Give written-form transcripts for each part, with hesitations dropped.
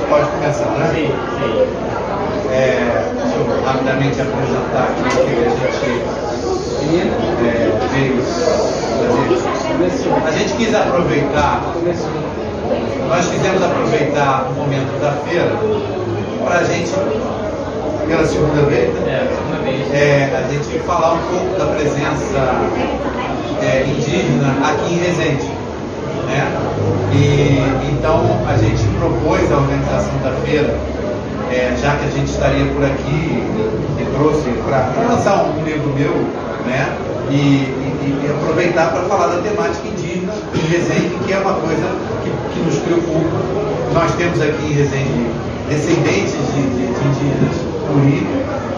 pode começar, né? Sim, sim. Deixa eu rapidamente apresentar aqui o que a gente veio fazer. A gente quis aproveitar, nós quisemos aproveitar o momento da feira para a gente, pela segunda vez, a gente falar um pouco da presença indígena aqui em Resende. Né? E então a gente propôs a organização da feira, já que a gente estaria por aqui, e trouxe para lançar um livro meu, né? E aproveitar para falar da temática indígena em Resende, que é uma coisa que nos preocupa. Nós temos aqui em Resende descendentes de indígenas Curi,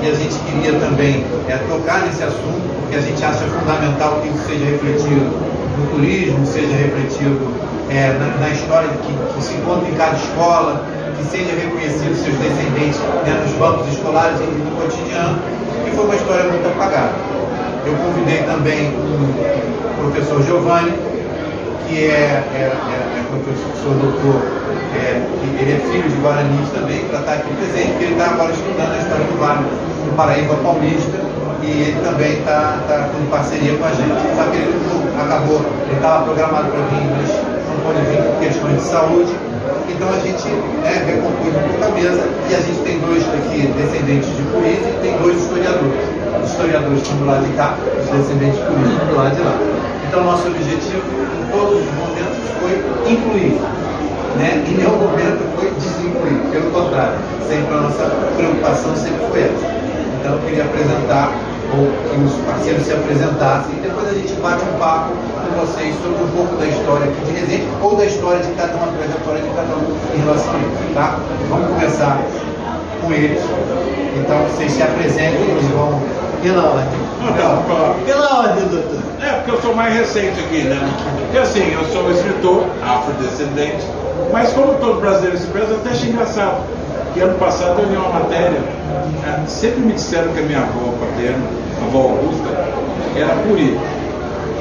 e a gente queria também tocar nesse assunto, porque a gente acha fundamental que isso seja refletido no turismo, seja refletido na história que se encontra em cada escola, que seja reconhecido seus descendentes nos bancos escolares e no cotidiano, que foi uma história muito apagada. Eu convidei também o professor Giovanni, que é professor doutor, ele é filho de guaranis também, para estar aqui presente, porque ele está agora estudando a história do Vale do Paraíba Paulista, e ele também está em parceria com a gente. Só que ele acabou, ele estava programado para vir, mas não pôde vir por questões de saúde. Então a gente recompôs um pouco a mesa, e a gente tem dois aqui descendentes de Puris e tem dois historiadores. Os historiadores estão do lado de cá, os descendentes de Puris estão do lado de lá. Então nosso objetivo em todos os momentos foi incluir. Em nenhum momento foi desincluir, pelo contrário, sempre a nossa preocupação sempre foi essa. Então eu queria apresentar, ou que os parceiros se apresentassem, e depois a gente bate um papo com vocês sobre um pouco da história aqui de Resende, ou da história de cada um, a trajetória de cada um em relação a isso, tá? Vamos começar com eles. Então vocês se apresentem e eles vão... Pela ordem. Pela ordem, doutor. Porque eu sou mais recente aqui, né? Porque assim, eu sou escritor, afrodescendente, mas como todo brasileiro se pensa, eu até achei engraçado que ano passado eu li uma matéria, sempre me disseram que a minha avó paterna, a avó Augusta, era Curi.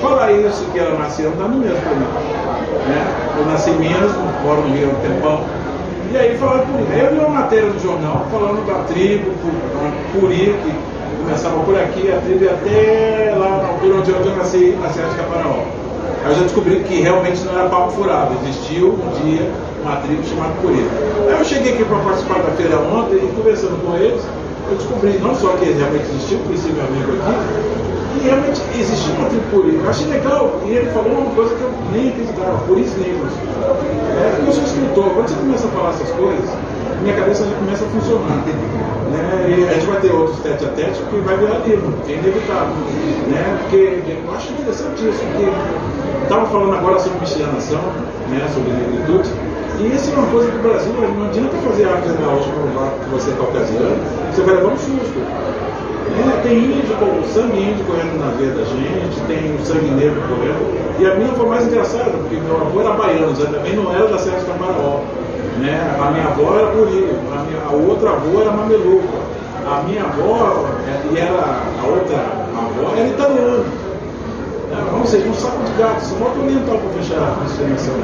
Falar isso, que ela nasceu, não dá no mesmo para mim. Eu nasci em Minas, moro no Rio há um tempão, e aí falaram Curi. Aí eu li uma matéria no jornal falando da tribo Curi, que começava por aqui, a tribo ia até lá na altura onde eu nasci, na Serra de Caparaó. Aí eu já descobri que realmente não era papo furado, existiu um dia uma tribo chamada Curi. Aí eu cheguei aqui para participar da feira ontem e conversando com eles, eu descobri não só que realmente existiu, conheci meu amigo aqui, e realmente existiu uma tribo Curi. Eu achei legal, e ele falou uma coisa que eu nem acreditava, Curis negros. Porque eu sou escritor, quando você começa a falar essas coisas, minha cabeça já começa a funcionar. E a gente vai ter outros tete a tete porque vai virar livro, é inevitável. Porque eu acho interessante isso, porque estava falando agora sobre miscigenação, sobre negritude, e isso é uma coisa que o Brasil não adianta fazer arte genealógica para provar que você é caucasiano, você vai levar um susto. Tem índio, sangue índio correndo na veia da gente, tem o sangue negro correndo, e a minha foi mais engraçada, porque meu avô era baiano, também não era da Serra de Caparaó. A minha avó era Curi, a outra avó era Mameluca, a minha avó a outra avó era italiana. Ou seja, um saco de gato, só falta oriental para fechar a miscigenação.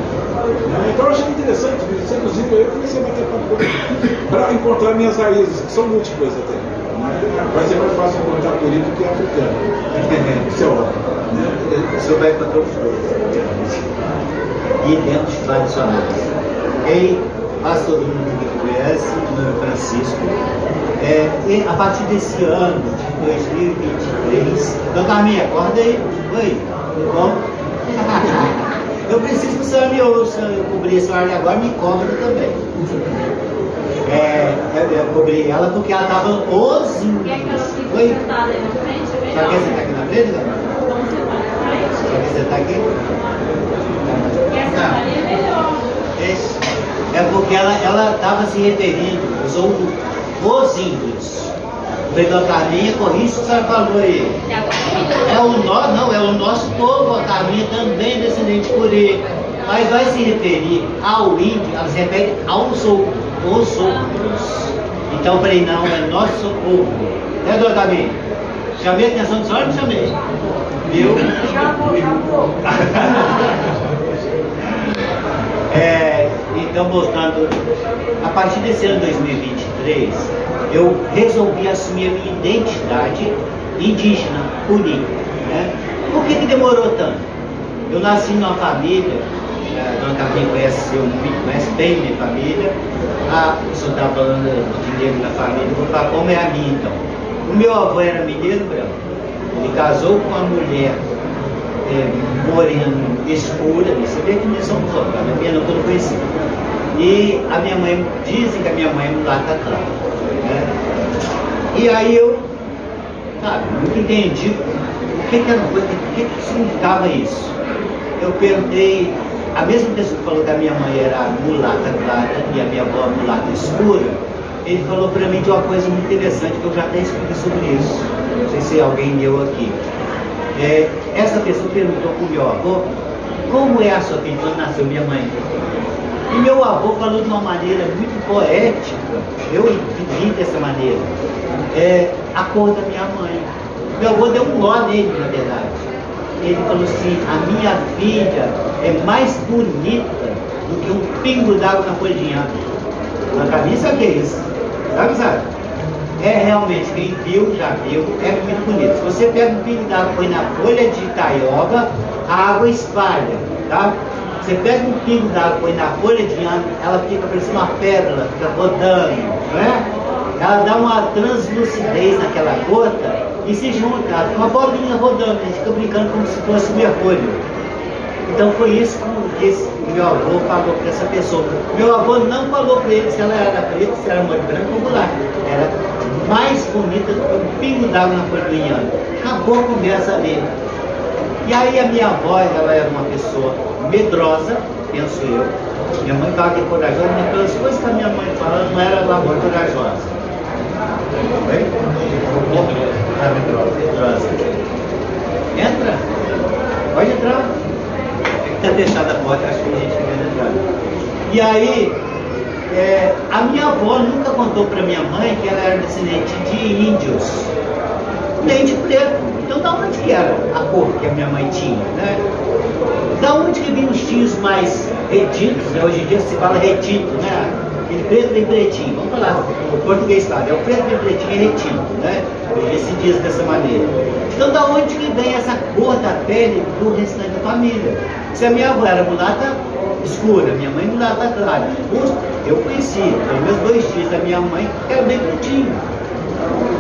Então eu achei interessante, inclusive eu comecei a bater papo para encontrar minhas raízes, que são múltiplas até. Vai ser mais fácil encontrar Curi do que africano. Isso é óbvio. O senhor vai encontrar os dois. E dentro dos tradicionais. Quase todo mundo que conhece, o nome é Francisco. E a partir desse ano, de 2023, então Carminha, acorda aí. Oi, tudo bom? Eu preciso que o senhor me ouça, eu cobri esse horário agora, me cobra também. Eu cobri ela porque ela estava os índios. Quer que ela fique Oi? sentada aí na frente? É Já melhor. quer sentar aqui na frente, né? Vamos sentar na frente. Já quer sentar aqui? Quer sentar ali é melhor. É porque ela estava se referindo, usou os índios. O vereador Carminha, corrige o que a senhora falou aí. É o nosso povo, a Carminha também é descendente de Curi. Mas vai se referir ao índio, ela se refere aos outros. Então eu falei, não, é nosso povo. Né, doutor Carminha? Chamei a atenção do senhor ou não chamei? Viu? Já vou. Então, voltando, a partir desse ano 2023, eu resolvi assumir a minha identidade indígena, política. Né? Por que demorou tanto? Eu nasci numa família, a dona Carminha conhece bem minha família. O senhor estava falando de negro na família, vou falar como é a minha então. O meu avô era mineiro branco, ele casou com uma mulher morena escura, isso é definição toda, a minha não eu conheci. E a minha mãe, dizem que a minha mãe é mulata clara. Né? E aí eu, sabe, nunca entendi o que significava isso. Eu perguntei, a mesma pessoa que falou que a minha mãe era mulata clara e a minha avó mulata escura, ele falou para mim de uma coisa muito interessante que eu já até expliquei sobre isso. Não sei se alguém leu aqui. Essa pessoa perguntou para o meu avô como é a sua filha quando nasceu minha mãe. E meu avô falou de uma maneira muito poética, eu entendi dessa maneira, a cor da minha mãe. Meu avô deu um nó nele, na verdade. Ele falou assim, a minha filha é mais bonita do que um pingo d'água na folha de inhame. Na cabeça que é isso? Sabe? É realmente, quem viu, já viu, é muito bonito. Se você pega um pingo d'água e põe na folha de taioba, a água espalha, tá? Você pega um pingo d'água e põe na folha de inhame, ela fica parecendo uma pérola, fica rodando, não é? Ela dá uma translucidez naquela gota e se junta, ela fica uma bolinha rodando, a gente fica brincando como se fosse um mergulho. Então foi isso que o meu avô falou para essa pessoa. Meu avô não falou para ele se ela era preta, se era mulher branca ou mulata. Era mais bonita do que um pingo d'água na folha do inhame. Acabou a conversa ali. E aí a minha avó, ela era uma pessoa medrosa, penso eu. Minha mãe fala que é corajosa, mas pelas coisas que a minha mãe fala, não era lá muito corajosa. Oi? Medrosa. Entra. Pode entrar. Está fechada a porta, acho que a gente quer entrar. E aí, a minha avó nunca contou para minha mãe que ela era descendente de índios, nem de preto. Então, da onde que era a cor que a minha mãe tinha, né? Da onde que vinham os tios mais retidos, né? Hoje em dia se fala retito, né? Aquele preto bem pretinho, vamos falar, o português fala, é o preto bem pretinho e retido, né? Hoje se diz dessa maneira. Então, da onde que vem essa cor da pele do restante da família? Se a minha avó era mulata escura, minha mãe mulata clara, eu conheci, pelo menos 2 tios da minha mãe, que era bem pretinho.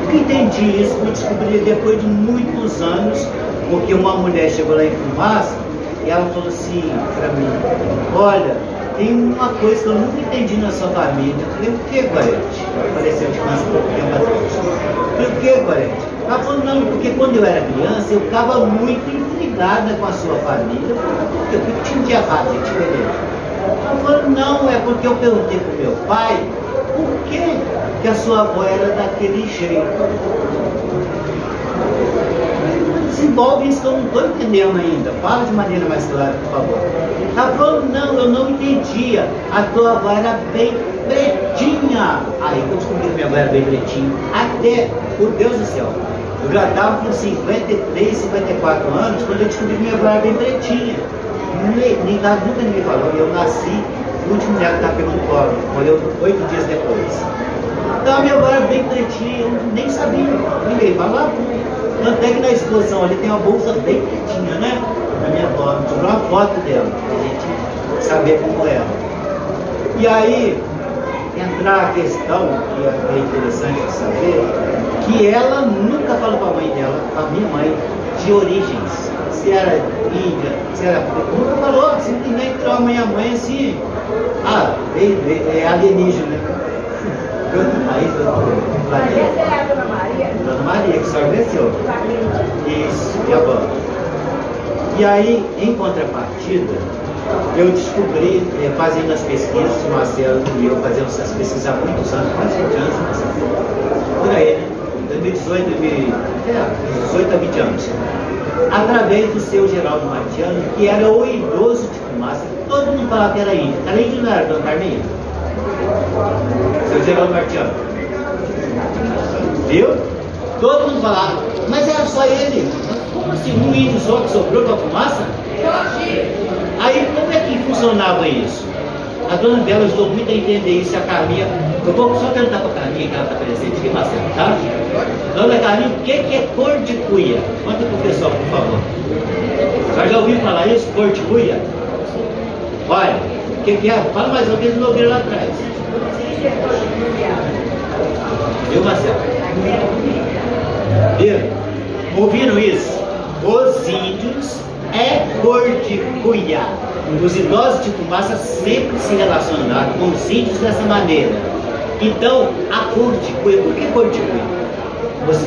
Eu entendi isso, fui descobrir depois de muitos anos, porque uma mulher chegou lá em Fumaça e ela falou assim para mim, olha, tem uma coisa que eu nunca entendi na sua família. Eu falei, o que, Gorete? Apareceu de criança pouco tempo atrás. Eu falei, o que, Gorete? Ela falou, não, porque quando eu era criança, eu ficava muito intrigada com a sua família. Eu falei, por quê? Porque tinha de errado, é diferente. Ela falou, não, é porque eu perguntei para o meu pai, por que a sua avó era daquele jeito? Desenvolve isso que eu não estou entendendo ainda. Fala de maneira mais clara, por favor. Ela falou, não, eu não entendia. A tua avó era bem pretinha. Aí eu descobri que minha avó era bem pretinha. Até, por Deus do céu, eu já estava com 53, 54 anos quando eu descobri que minha avó era bem pretinha. Nunca ninguém falou. Eu nasci, o último dia que estava pegando colo. Morreu 8 dias depois. Então a minha avó era bem pretinha, eu nem sabia. Ninguém falava. Tanto é que na exposição ali tem uma bolsa bem pretinha, né? Na minha avó, tirou uma foto dela, pra gente saber como era. E aí, entrar a questão, que é interessante de saber, que ela nunca falou para a mãe dela, para a minha mãe, de origens. Se era índia, se era... Nunca falou, simplesmente tirou a minha mãe assim, é alienígena. Aí, Essa é a Dona Maria? Dona Maria, que só agradeceu. Isso, e a banda. E aí, em contrapartida, eu descobri, fazendo as pesquisas, o Marcelo e eu fazendo essas pesquisas há muitos anos, quase 20 anos, por aí, né? 2018, 18 a 20 anos. Através do seu Geraldo Martiano, que era o idoso de Fumaça, todo mundo falava que era índio. Era índio, não era, Dona Carminha? Seu Geraldo Martiano. Viu? Todo mundo falava, mas era só ele. Como assim, um índio só que sobrou para a Fumaça? Aí como é que funcionava isso? A dona Bela ajudou muito a entender isso, a Carminha. Eu vou só perguntar para a Carminha, que ela está presente aqui, Marcelo, tá? Dona Carminha, o que é cor de cuia? Conta para o pessoal, por favor. Já ouviu falar isso? Cor de cuia? Olha, o que é? Fala mais ou menos, não ouviram lá atrás. Viu, Marcelo? Viu? Ouviram isso? Os índios é cor de cuia. Os idosos de fumaça sempre se relacionaram com os índios dessa maneira. Então, a cor de cuia, por que cor de cuia?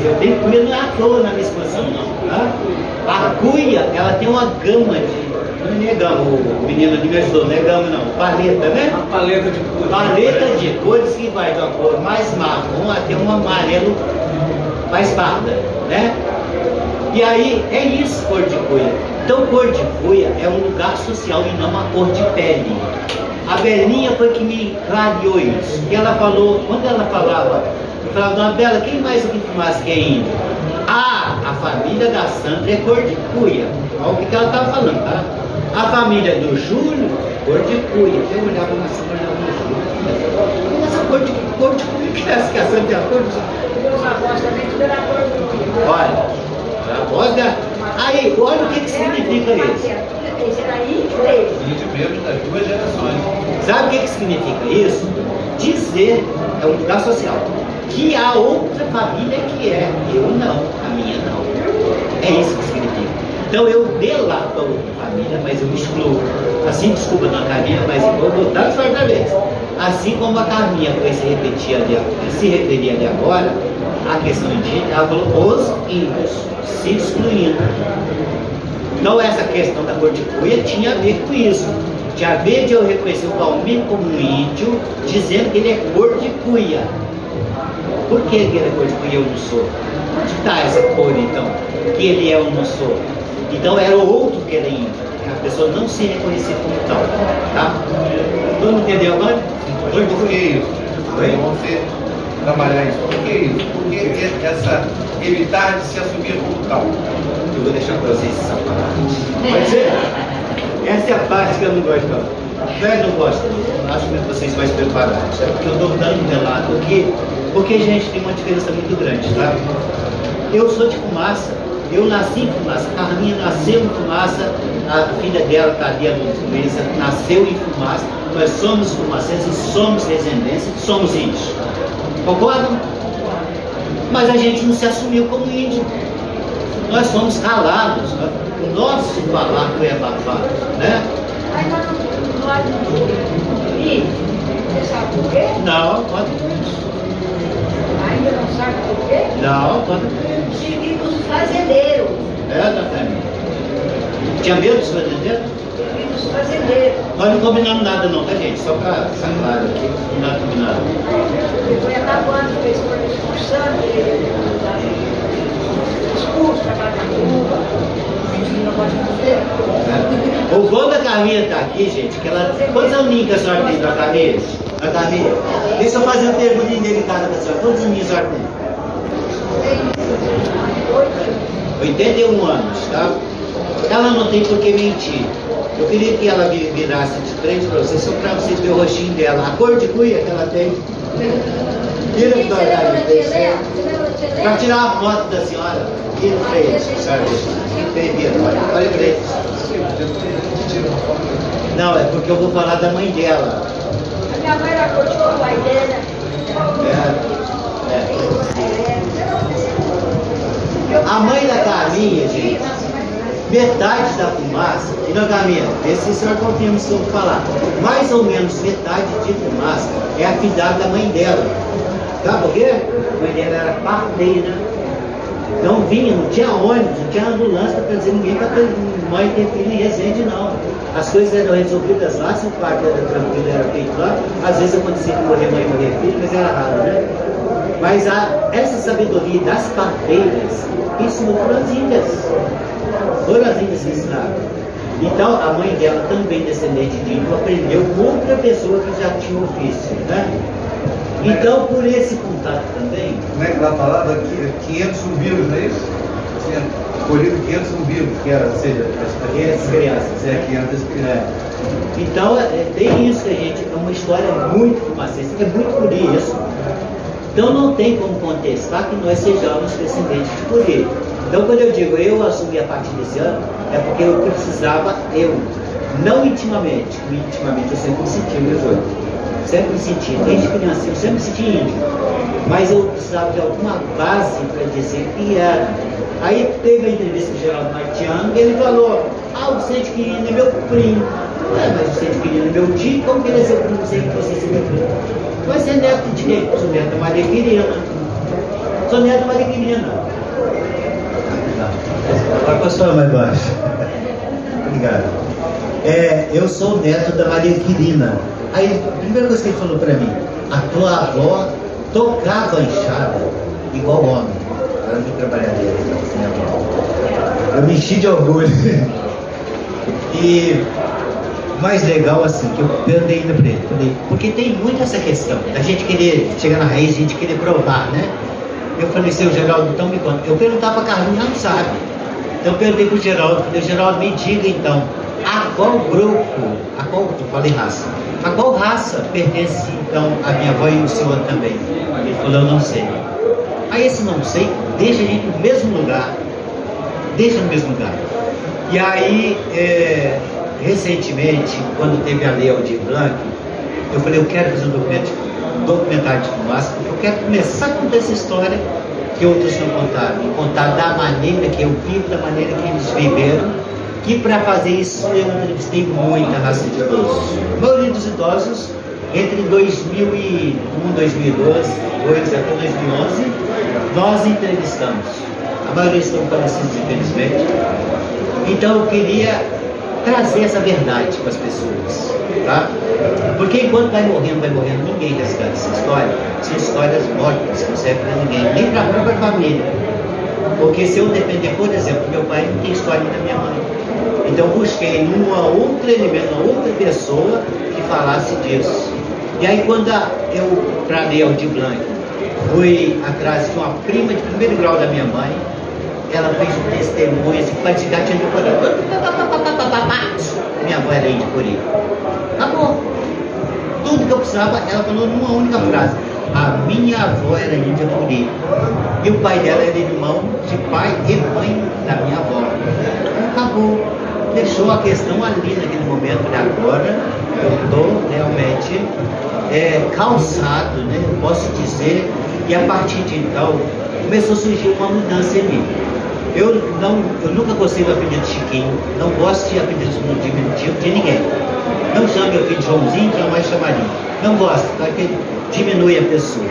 Eu tenho cuia, não é à toa na minha exposição, não. Tá? A cuia, ela tem uma gama de. Não é gama, o menino de me ajudou, não é gama não, paleta, né? Uma paleta de cores. Paleta de cores que vai de uma cor mais marrom até um amarelo mais parda, né? E aí, é isso, cor de cuia. Então, cor de cuia é um lugar social e não uma cor de pele. A Belinha foi que me clareou isso. E ela falou, quando ela falava, eu falava, dona Bela, quem mais aqui fumaça que é índio? Ah, a família da Sandra é cor de cuia. Olha o que ela estava falando, tá? A família do Júlio, cor de cuia. Eu olhava na Sandra do Júlio. Essa cor de cuia que é essa que a Sandra é a cor de cuia? Meus avós também tudo era cor de cuia. Olha, a voz da... Aí, olha o que significa isso. Esse era índio dele. Índio mesmo das duas gerações. Sabe o que significa isso? Dizer, é um lugar social, que a outra família que é, eu não, a minha não. É isso que significa. Então eu delato a outra família, mas eu excluo. Assim, desculpa, dona Carminha, mas eu vou botar de outra vez. Assim como a Carminha foi se referir ali agora, a questão indígena, ela falou os índios, se excluindo. Então essa questão da cor de cuia tinha a ver com isso. Tinha a ver de eu reconhecer o Palmiro como um índio, dizendo que ele é cor de cuia. Por que ele é cor de cuia e eu não sou? Onde está essa cor então? Que ele é ou não sou? Então era o outro que era índio. A pessoa não se reconhecer como tal. Tá? Todo mundo entendeu agora? Por que isso? Você trabalhar isso. Por que isso? Por que essa evitar de se assumir como tal? Eu vou deixar para vocês essa parte. Pode ser? Essa é a parte que eu não gosto. Eu não gosto. Acho que vocês mais preparados. É porque eu estou dando um relato aqui, porque, gente, tem uma diferença muito grande, tá? Eu sou de Fumaça. Eu nasci em Fumaça. A Carminha nasceu em Fumaça. A filha dela, Thalia Luiza, nasceu em Fumaça. Nós somos fumacenses, somos descendentes, somos índios. Concordam? Mas a gente não se assumiu como índio. Nós somos calados. O nosso falar foi abafado, né? Mas nós não. E você sabe por quê? Não, pode. Ainda não sabe por quê? Não, pode. Servimos fazendeiros. É, Natália. Tinha medo dos fazendeiros? Servimos fazendeiros. Nós não combinamos nada não, tá, gente? Só para ficar claro aqui, não é combinado. Foi acabando, fez por expulsando ele. Expulso, trabalhando uva. Não pode fazer. O bom da Carminha tá aqui, gente, que ela... Quantos aninhos que a senhora tem da Carminha? A Carminha? Deixa eu fazer uma pergunta indelicada pra senhora. Quantos aninhos a senhora tem? 81 anos, tá? Ela não tem por que mentir. Eu queria que ela virasse de frente para vocês, só para vocês verem o rostinho dela. A cor de cuia que ela tem. Vira para a Carminha. Para tirar a foto da senhora. Vira feia, senhora. Olha para ele. Não, é porque eu vou falar da mãe dela. A minha mãe era cor de pai dela. A mãe da Carminha, gente, metade da fumaça, e na Carminha, vê se o senhor confirma se eu vou falar, mais ou menos metade de fumaça é a filhada da mãe dela. Sabe por quê? A mãe dela era parteira. Não vinha, não tinha ônibus, não tinha ambulância para trazer ninguém para ter mãe ter filho em Resende, não. As coisas eram resolvidas lá, se o parto era tranquilo, era feito lá. Às vezes acontecia que morrer mãe e morrer filho, mas era raro, né? Mas essa sabedoria das parteiras, isso não foram as índias. Foram as índias que ensinaram. Então, a mãe dela, também descendente de índio, aprendeu com outra pessoa que já tinha ofício, né? Então, por esse contato também... Como é que ela falava? 500 subiram, não é isso? tinha colhido 500 umbigos, que era, ou seja, as 500 crianças. 500 crianças. Então, tem isso, gente, é uma história muito fumacenta, é muito por isso. Então, não tem como contestar que nós sejamos descendentes de Curi. Então, quando eu digo eu assumi a partir desse ano, é porque eu precisava, não intimamente, eu sempre me senti meu jogo. Sempre me senti, desde criança, eu sempre me senti índio. Mas eu precisava de alguma base para dizer que era. Aí teve a entrevista com o Geraldo Martiano e ele falou: o Vicente Quirino é meu primo. Mas o Vicente Quirino é meu tio, como que ele é seu primo sem que você seja meu primo? Mas você é neto de quem? Sou neto da Maria Quirina. Sou neto da Maria Quirina. Agora posso falar mais baixo? Obrigado. Eu sou neto da Maria Quirina. Aí, a primeira coisa que ele falou pra mim: a tua avó tocava a enxada igual homem. Agora eu fui trabalhar dele, minha avó. Eu me enchi de orgulho. E mais legal assim, que eu perguntei ainda pra ele, falei, porque tem muito essa questão da gente querer chegar na raiz, a gente querer provar, né? Eu falei, seu Geraldo, então me conta. Eu perguntava pra Carlinhos, ela não sabe. Então eu perguntei pro Geraldo, falei, Geraldo, me diga então, a qual grupo, eu falei raça, a qual raça pertence então a minha avó e o senhor também? Ele falou, eu não sei. Aí esse não sei, deixa a gente no mesmo lugar. E aí, recentemente, quando teve a Lei Aldir Blanc, eu falei, eu quero fazer um documentário de fumaça, porque eu quero começar a contar essa história que outros não contaram, e contar da maneira que eu vivo, da maneira que eles viveram, que para fazer isso eu entrevistei muita raça de idosos. A maioria dos idosos, entre 2001, 2012, até 2011, nós entrevistamos. A maioria estão falecidos, infelizmente. Então eu queria trazer essa verdade para as pessoas, tá? Porque enquanto vai morrendo, ninguém resgata essa história. São histórias mortas, não servem para ninguém, nem para a própria família. Porque se eu depender, por exemplo, meu pai não tem história da minha mãe. Então eu busquei numa outra elemento, uma outra pessoa que falasse disso. E aí quando eu, para ler Aldir Blanc, fui atrás de uma prima de primeiro grau da minha mãe, ela fez um testemunho assim, para dizer que tinha de Curi. Minha avó era índia Curi. Acabou. Tudo que eu precisava, ela falou numa única frase. A minha avó era índia Curi. E o pai dela era irmão de pai e mãe da minha avó. Acabou. Deixou a questão ali naquele momento de agora. Eu estou realmente calçado, né? Eu posso dizer. E a partir de então, começou a surgir uma mudança em mim. Eu nunca gostei do apelido Chiquinho, não gosto de apelidos diminutivo de ninguém. Não chame meu filho de Joãozinho, jamais chamaria. Não gosto, porque diminui a pessoa.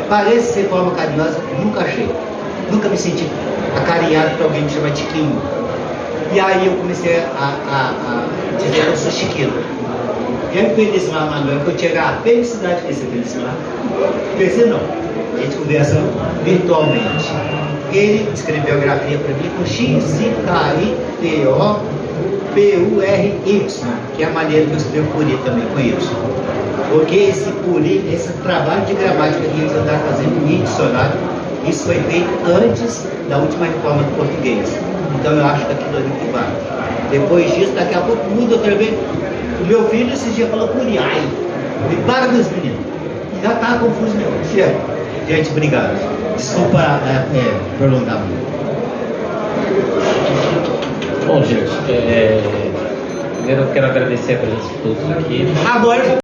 Parece ser forma carinhosa, nunca achei. Nunca me senti acarinhado para alguém me chamar de Chiquinho. E aí eu comecei a dizer que eu sou Chiquinho. E aí o Felismar Manuel, que eu tinha a felicidade de conhecer o Felismar, conhecer não, a gente conversa virtualmente. Ele escreveu a grafia para mim com XIKITOPURY, que é a maneira que eu escrevo Curi também com Y. Porque esse Curi, esse trabalho de gramática que eles andaram fazendo em dicionário, isso foi feito antes da última reforma do português. Então eu acho que aquilo ali que vale. Depois disso, daqui a pouco muda outra vez. O meu filho esses dias falou Curi. Ai, me para meus meninos. Já está confuso meu. Chega. Gente, obrigado. Desculpa prolongar muito. Bom, gente, primeiro eu quero agradecer a presença de todos aqui. Agora